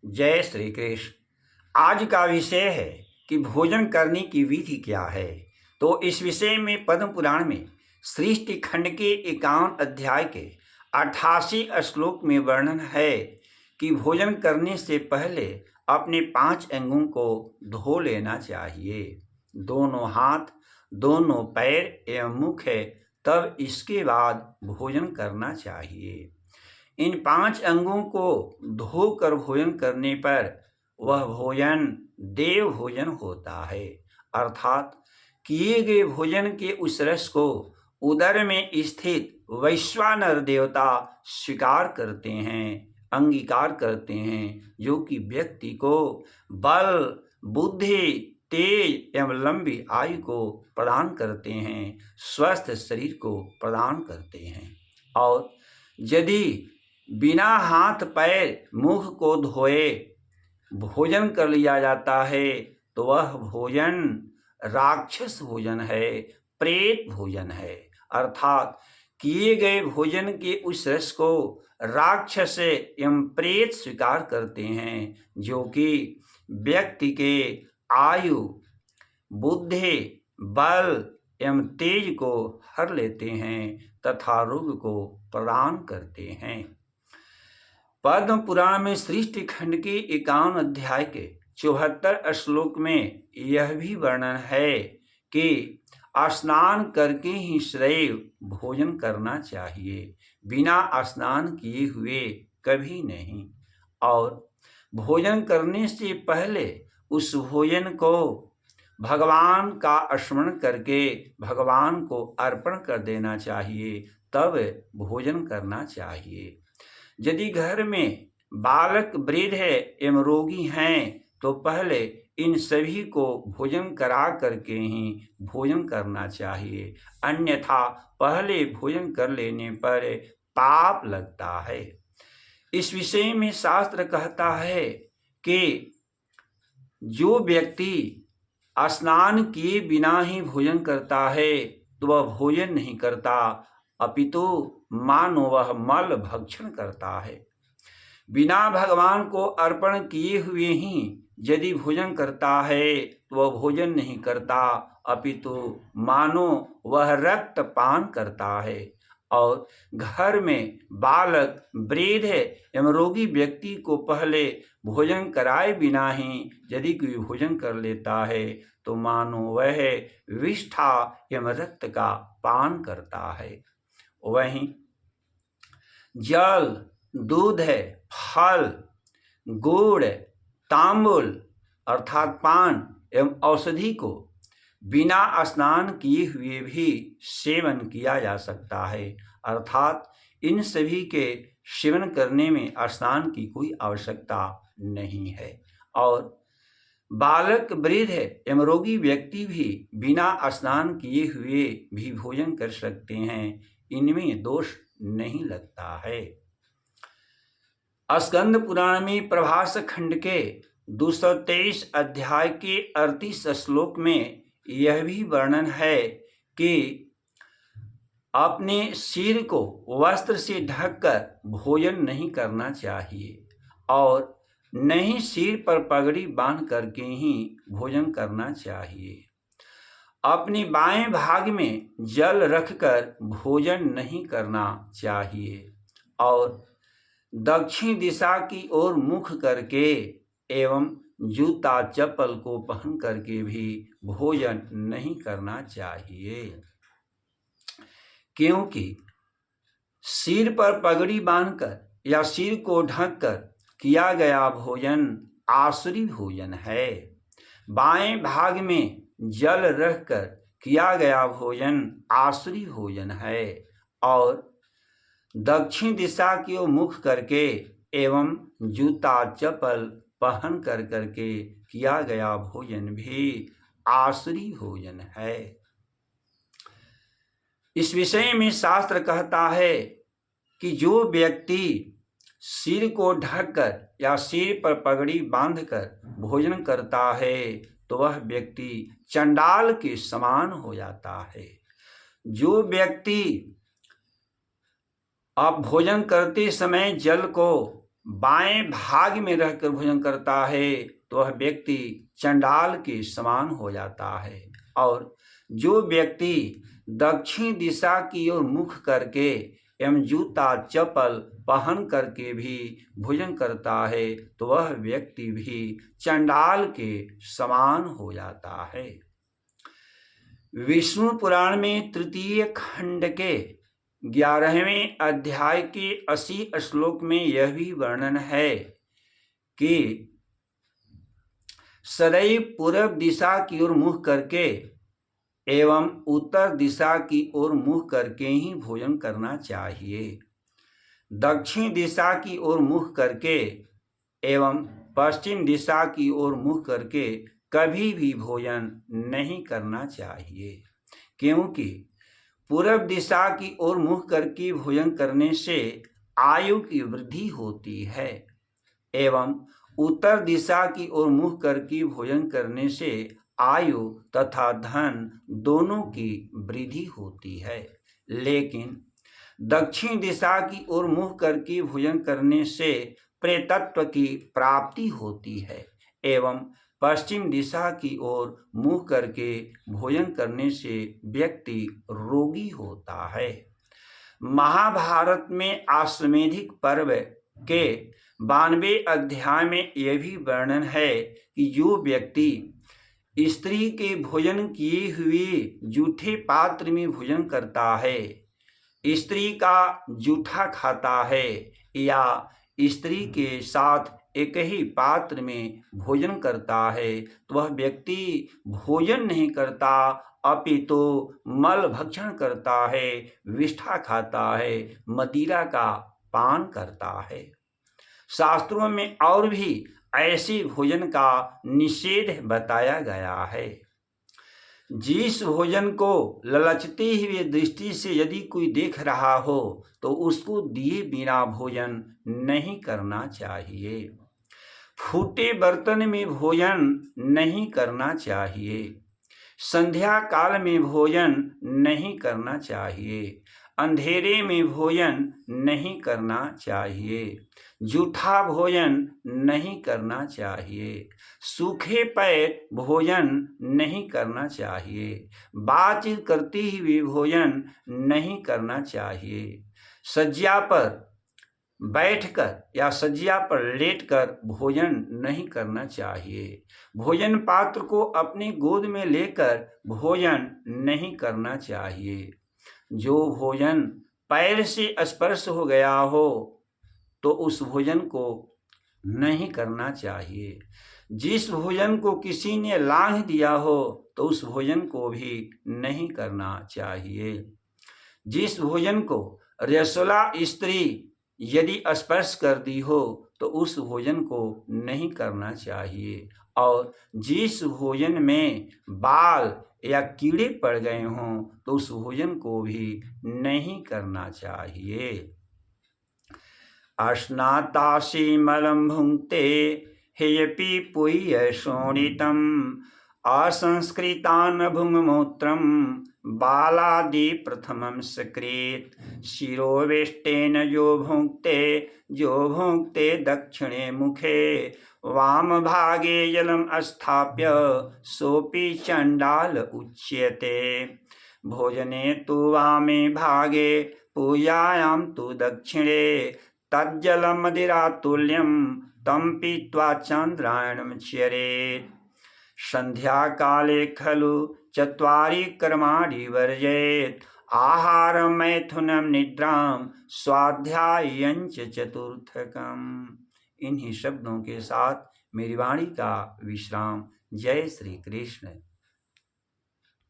जय श्री कृष्ण। आज का विषय है कि भोजन करने की विधि क्या है। तो इस विषय में पद्म पुराण में सृष्टि खंड के 51 अध्याय के 88 श्लोक में वर्णन है कि भोजन करने से पहले अपने 5 अंगों को धो लेना चाहिए। दोनों हाथ, दोनों पैर एवं मुख है, तब इसके बाद भोजन करना चाहिए। इन 5 अंगों को धोकर भोजन करने पर वह भोजन देव भोजन होता है, अर्थात किए गए भोजन के उस रस को उदर में स्थित वैश्वानर देवता स्वीकार करते हैं, अंगीकार करते हैं, जो कि व्यक्ति को बल, बुद्धि, तेज एवं लंबी आयु को प्रदान करते हैं, स्वस्थ शरीर को प्रदान करते हैं। और यदि बिना हाथ पैर मुख को धोए भोजन कर लिया जाता है तो वह भोजन राक्षस भोजन है, प्रेत भोजन है, अर्थात किए गए भोजन के उस रस को राक्षस एवं प्रेत स्वीकार करते हैं, जो कि व्यक्ति के आयु, बुद्धि, बल एवं तेज को हर लेते हैं तथा रोग को प्रदान करते हैं। पद्म पुराण में सृष्टि खंड के 51 अध्याय के 74 श्लोक में यह भी वर्णन है कि स्नान करके ही सदैव भोजन करना चाहिए, बिना स्नान किए हुए कभी नहीं। और भोजन करने से पहले उस भोजन को भगवान का स्मरण करके भगवान को अर्पण कर देना चाहिए, तब भोजन करना चाहिए। यदि घर में बालक, वृद्ध है एवं रोगी हैं तो पहले इन सभी को भोजन करा करके ही भोजन करना चाहिए, अन्यथा पहले भोजन कर लेने पर पाप लगता है। इस विषय में शास्त्र कहता है कि जो व्यक्ति स्नान किए बिना ही भोजन करता है तो वह भोजन नहीं करता, अपितु मानो वह मल भक्षण करता है। बिना भगवान को अर्पण किए हुए ही यदि भोजन करता है तो वह भोजन नहीं करता, अपितु मानो वह रक्त पान करता है। और घर में बालक, वृद्ध एवं रोगी व्यक्ति को पहले भोजन कराए बिना ही यदि कोई भोजन कर लेता है तो मानो वह विष्ठा एवं रक्त का पान करता है। वहीं जल, दूध, फल, गुड़, तांबुल अर्थात पान एवं औषधि को बिना स्नान किए हुए भी सेवन किया जा सकता है, अर्थात इन सभी के सेवन करने में स्नान की कोई आवश्यकता नहीं है। और बालक, वृद्ध एवं रोगी व्यक्ति भी बिना स्नान किए हुए भी भोजन कर सकते हैं, इनमें दोष नहीं लगता है। स्कंद पुराण में प्रभास खंड के 223 अध्याय के 38 श्लोक में यह भी वर्णन है कि अपने सिर को वस्त्र से ढककर भोजन नहीं करना चाहिए और न ही सिर पर पगड़ी बांध करके ही भोजन करना चाहिए। अपने बाएं भाग में जल रखकर भोजन नहीं करना चाहिए और दक्षिण दिशा की ओर मुख करके एवं जूता चप्पल को पहन करके भी भोजन नहीं करना चाहिए, क्योंकि सिर पर पगड़ी बांधकर या सिर को ढककर किया गया भोजन आसुरी भोजन है। बाएं भाग में जल रखकर किया गया भोजन आसुरी भोजन है और दक्षिण दिशा की ओर मुख करके एवं जूता चप्पल पहन कर करके किया गया भोजन भी आसुरी भोजन है। इस विषय में शास्त्र कहता है कि जो व्यक्ति सिर को ढककर या सिर पर पगड़ी बांधकर भोजन करता है तो वह व्यक्ति चंडाल के समान हो जाता है। जो व्यक्ति आप भोजन करते समय जल को बाएं भाग में रहकर भोजन करता है तो वह व्यक्ति चंडाल के समान हो जाता है। और जो व्यक्ति दक्षिण दिशा की ओर मुख करके एवं जूता चप्पल पहन करके भी भोजन करता है तो वह व्यक्ति भी चंडाल के समान हो जाता है। विष्णु पुराण में तृतीय खंड के 11वें अध्याय के 80 श्लोक में यह भी वर्णन है कि सदैव पूर्व दिशा की ओर मुख करके एवं उत्तर दिशा की ओर मुख करके ही भोजन करना चाहिए। दक्षिण दिशा की ओर मुख करके एवं पश्चिम दिशा की ओर मुख करके कभी भी भोजन नहीं करना चाहिए, क्योंकि पूर्व दिशा की ओर मुख करके भोजन करने से आयु की वृद्धि होती है एवं उत्तर दिशा की ओर मुख करके भोजन करने से आयु तथा धन दोनों की वृद्धि होती है। लेकिन दक्षिण दिशा की ओर मुख करके भोजन करने से प्रेतत्व की प्राप्ति होती है एवं पश्चिम दिशा की ओर मुख करके भोजन करने से व्यक्ति रोगी होता है। महाभारत में आश्वेधिक पर्व के 92 अध्याय में यह भी वर्णन है कि जो व्यक्ति स्त्री के भोजन किए हुए जूठे पात्र में भोजन करता है, स्त्री का जूठा खाता है या स्त्री के साथ एक ही पात्र में भोजन करता है तो वह व्यक्ति भोजन नहीं करता अपितु मल भक्षण करता है, विष्ठा खाता है, मदिरा का पान करता है। शास्त्रों में और भी ऐसे भोजन का निषेध बताया गया है। जिस भोजन को ललचते हुए दृष्टि से यदि कोई देख रहा हो तो उसको दिए बिना भोजन नहीं करना चाहिए। फूटे बर्तन में भोजन नहीं करना चाहिए। संध्या काल में भोजन नहीं करना चाहिए। अंधेरे में भोजन नहीं करना चाहिए। जूठा भोजन नहीं करना चाहिए। सूखे पैर भोजन नहीं करना चाहिए। बातचीत करते हुए भोजन नहीं करना चाहिए। सज्जा पर बैठकर या सज्जा पर लेटकर भोजन नहीं करना चाहिए। भोजन पात्र को अपनी गोद में लेकर भोजन नहीं करना चाहिए। जो भोजन पैर से स्पर्श हो गया हो तो उस भोजन को नहीं करना चाहिए। जिस भोजन को किसी ने लांघ दिया हो तो उस भोजन को भी नहीं करना चाहिए। जिस भोजन को रसोला स्त्री यदि स्पर्श कर दी हो तो उस भोजन को नहीं करना चाहिए। और जिस भोजन में बाल या कीड़े पड़ गए हों तो उस भोजन को भी नहीं करना चाहिए। अश्नातासी मलं भुंक्ते हेयपि पुय्य शोणितम् असंस्कृतान् भुङ्मूत्रं बालादि प्रथमं सकृत् शिरोवेष्टेन जो भुङ्क्ते दक्षिणे मुखे वामभागे जलम् अस्थाप्य सोऽपि चण्डाल उच्यते। भोजने तु वामे भागे पूजायां तु दक्षिणे तज्जलमदिरातुल्यं तं पीत्वा चान्द्रायणं चरेत्। संध्याकाले खलु चत्वारि कर्माणि वर्जयेत् आहारं मैथुनं निद्रां स्वाध्यायं च चतुर्थकम्। इन्हीं शब्दों के साथ मेरी वाणी का विश्राम। जय श्री कृष्ण।